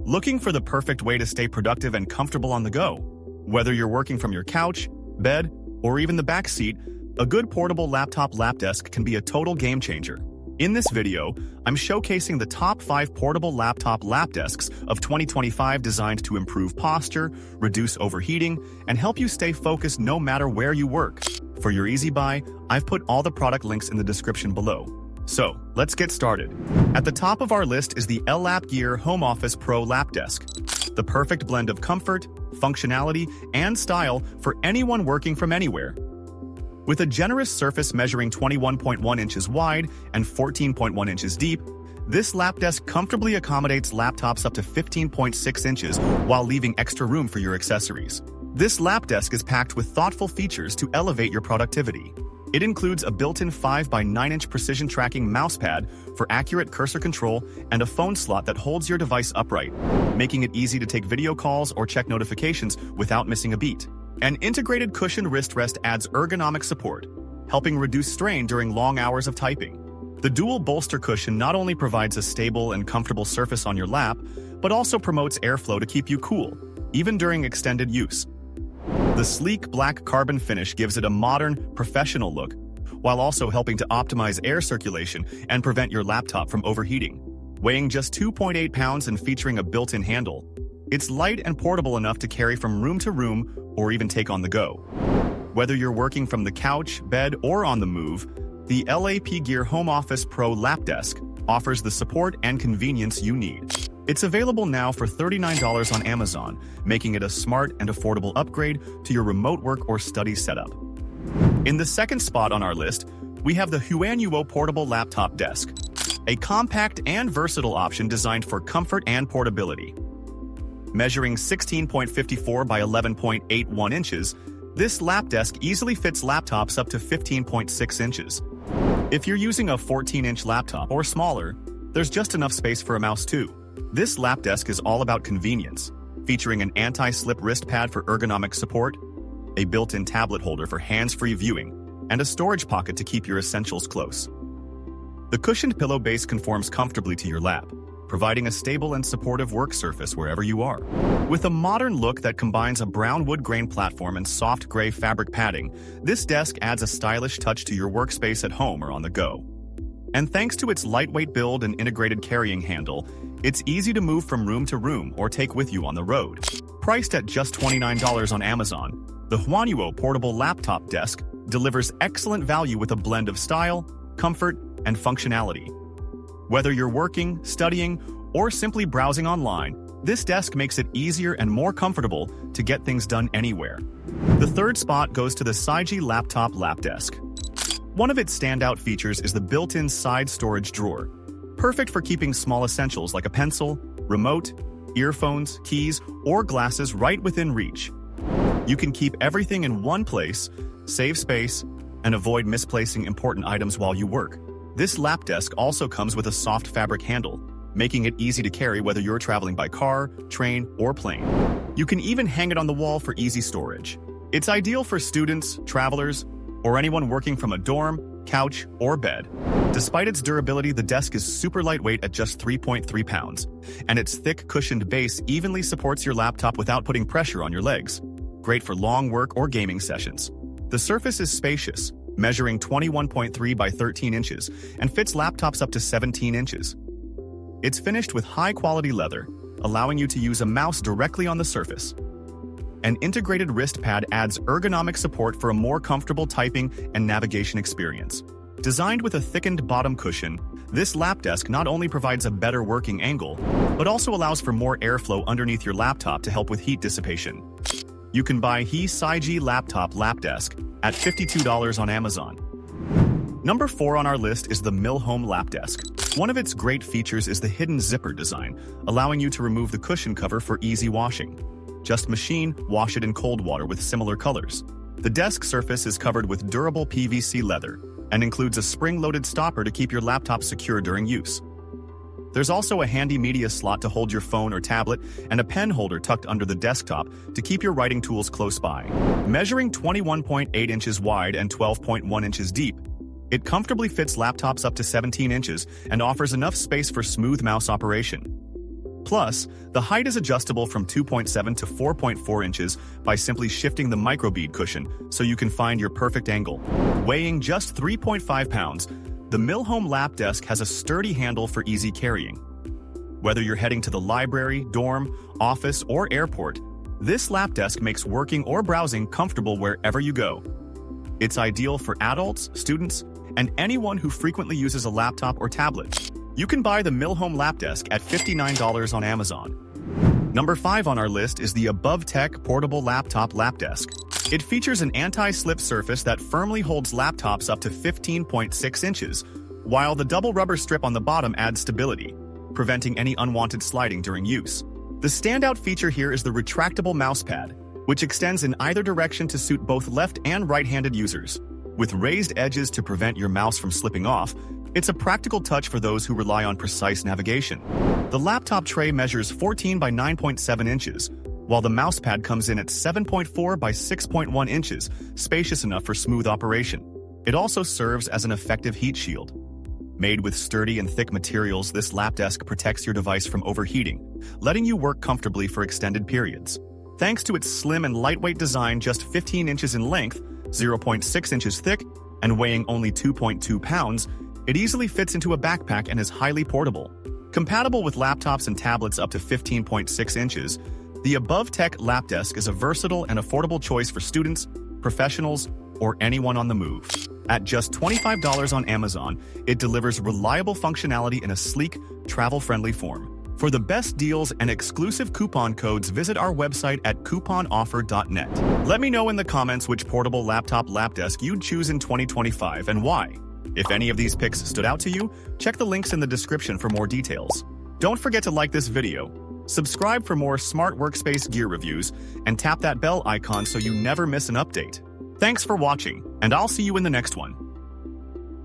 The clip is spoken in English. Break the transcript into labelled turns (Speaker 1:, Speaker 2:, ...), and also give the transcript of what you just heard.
Speaker 1: Looking for the perfect way to stay productive and comfortable on the go? Whether you're working from your couch, bed, or even the back seat, a good portable laptop lap desk can be a total game changer. In this video, I'm showcasing the top 5 portable laptop lap desks of 2025 designed to improve posture, reduce overheating, and help you stay focused no matter where you work. For your easy buy, I've put all the product links in the description below. So, let's get started. At the top of our list is the LAPGEAR Home Office Pro Lap Desk. The perfect blend of comfort, functionality, and style for anyone working from anywhere. With a generous surface measuring 21.1 inches wide and 14.1 inches deep, this lap desk comfortably accommodates laptops up to 15.6 inches while leaving extra room for your accessories. This lap desk is packed with thoughtful features to elevate your productivity. It includes a built-in 5x9-inch precision tracking mousepad for accurate cursor control and a phone slot that holds your device upright, making it easy to take video calls or check notifications without missing a beat. An integrated cushioned wrist rest adds ergonomic support, helping reduce strain during long hours of typing. The dual bolster cushion not only provides a stable and comfortable surface on your lap, but also promotes airflow to keep you cool, even during extended use. The sleek black carbon finish gives it a modern, professional look, while also helping to optimize air circulation and prevent your laptop from overheating. Weighing just 2.8 pounds and featuring a built-in handle, it's light and portable enough to carry from room to room or even take on the go. Whether you're working from the couch, bed, or on the move, the LAPGEAR Home Office Pro Lap Desk offers the support and convenience you need. It's available now for $39 on Amazon, making it a smart and affordable upgrade to your remote work or study setup. In the second spot on our list, we have the HUANUO Portable Laptop Desk, a compact and versatile option designed for comfort and portability. Measuring 16.54 by 11.81 inches, this lap desk easily fits laptops up to 15.6 inches. If you're using a 14-inch laptop or smaller, there's just enough space for a mouse too. This lap desk is all about convenience, featuring an anti-slip wrist pad for ergonomic support, a built-in tablet holder for hands-free viewing, and a storage pocket to keep your essentials close. The cushioned pillow base conforms comfortably to your lap, providing a stable and supportive work surface wherever you are. With a modern look that combines a brown wood grain platform and soft gray fabric padding, this desk adds a stylish touch to your workspace at home or on the go. And thanks to its lightweight build and integrated carrying handle, it's easy to move from room to room or take with you on the road. Priced at just $29 on Amazon, the HUANUO Portable Laptop Desk delivers excellent value with a blend of style, comfort, and functionality. Whether you're working, studying, or simply browsing online, this desk makes it easier and more comfortable to get things done anywhere. The third spot goes to the SAIJI Laptop Lap Desk. One of its standout features is the built-in side storage drawer, perfect for keeping small essentials like a pencil, remote, earphones, keys, or glasses right within reach. You can keep everything in one place, save space, and avoid misplacing important items while you work. This lap desk also comes with a soft fabric handle, making it easy to carry whether you're traveling by car, train, or plane. You can even hang it on the wall for easy storage. It's ideal for students, travelers, or anyone working from a dorm, couch, or bed. Despite its durability, the desk is super lightweight at just 3.3 pounds, and its thick cushioned base evenly supports your laptop without putting pressure on your legs. Great for long work or gaming sessions. The surface is spacious, measuring 21.3 by 13 inches, and fits laptops up to 17 inches. It's finished with high-quality leather, allowing you to use a mouse directly on the surface. An integrated wrist pad adds ergonomic support for a more comfortable typing and navigation experience. Designed with a thickened bottom cushion, this lap desk not only provides a better working angle, but also allows for more airflow underneath your laptop to help with heat dissipation. You can buy SAIJI Laptop Lap Desk at $52 on Amazon. Number 4 on our list is the MillHome Lap Desk. One of its great features is the hidden zipper design, allowing you to remove the cushion cover for easy washing. Just wash it in cold water with similar colors. The desk surface is covered with durable PVC leather and includes a spring-loaded stopper to keep your laptop secure during use. There's also a handy media slot to hold your phone or tablet and a pen holder tucked under the desktop to keep your writing tools close by. Measuring 21.8 inches wide and 12.1 inches deep, it comfortably fits laptops up to 17 inches and offers enough space for smooth mouse operation. Plus, the height is adjustable from 2.7 to 4.4 inches by simply shifting the microbead cushion so you can find your perfect angle. Weighing just 3.5 pounds, the MillHome Lap Desk has a sturdy handle for easy carrying. Whether you're heading to the library, dorm, office, or airport, this lap desk makes working or browsing comfortable wherever you go. It's ideal for adults, students, and anyone who frequently uses a laptop or tablet. You can buy the MillHome Lap Desk at $59 on Amazon. Number 5 on our list is the AboveTEK Portable Laptop Lap Desk. It features an anti-slip surface that firmly holds laptops up to 15.6 inches, while the double rubber strip on the bottom adds stability, preventing any unwanted sliding during use. The standout feature here is the retractable mousepad, which extends in either direction to suit both left and right-handed users. With raised edges to prevent your mouse from slipping off, it's a practical touch for those who rely on precise navigation. The laptop tray measures 14 by 9.7 inches, while the mousepad comes in at 7.4 by 6.1 inches, spacious enough for smooth operation. It also serves as an effective heat shield. Made with sturdy and thick materials, this lap desk protects your device from overheating, letting you work comfortably for extended periods. Thanks to its slim and lightweight design, just 15 inches in length, 0.6 inches thick, and weighing only 2.2 pounds, it easily fits into a backpack and is highly portable. Compatible with laptops and tablets up to 15.6 inches, the AboveTEK Lap Desk is a versatile and affordable choice for students, professionals, or anyone on the move. At just $25 on Amazon, it delivers reliable functionality in a sleek, travel-friendly form. For the best deals and exclusive coupon codes, visit our website at couponoffer.net. Let me know in the comments which portable laptop lap desk you'd choose in 2025 and why. If any of these picks stood out to you, check the links in the description for more details. Don't forget to like this video, subscribe for more smart workspace gear reviews, and tap that bell icon so you never miss an update. Thanks for watching, and I'll see you in the next one.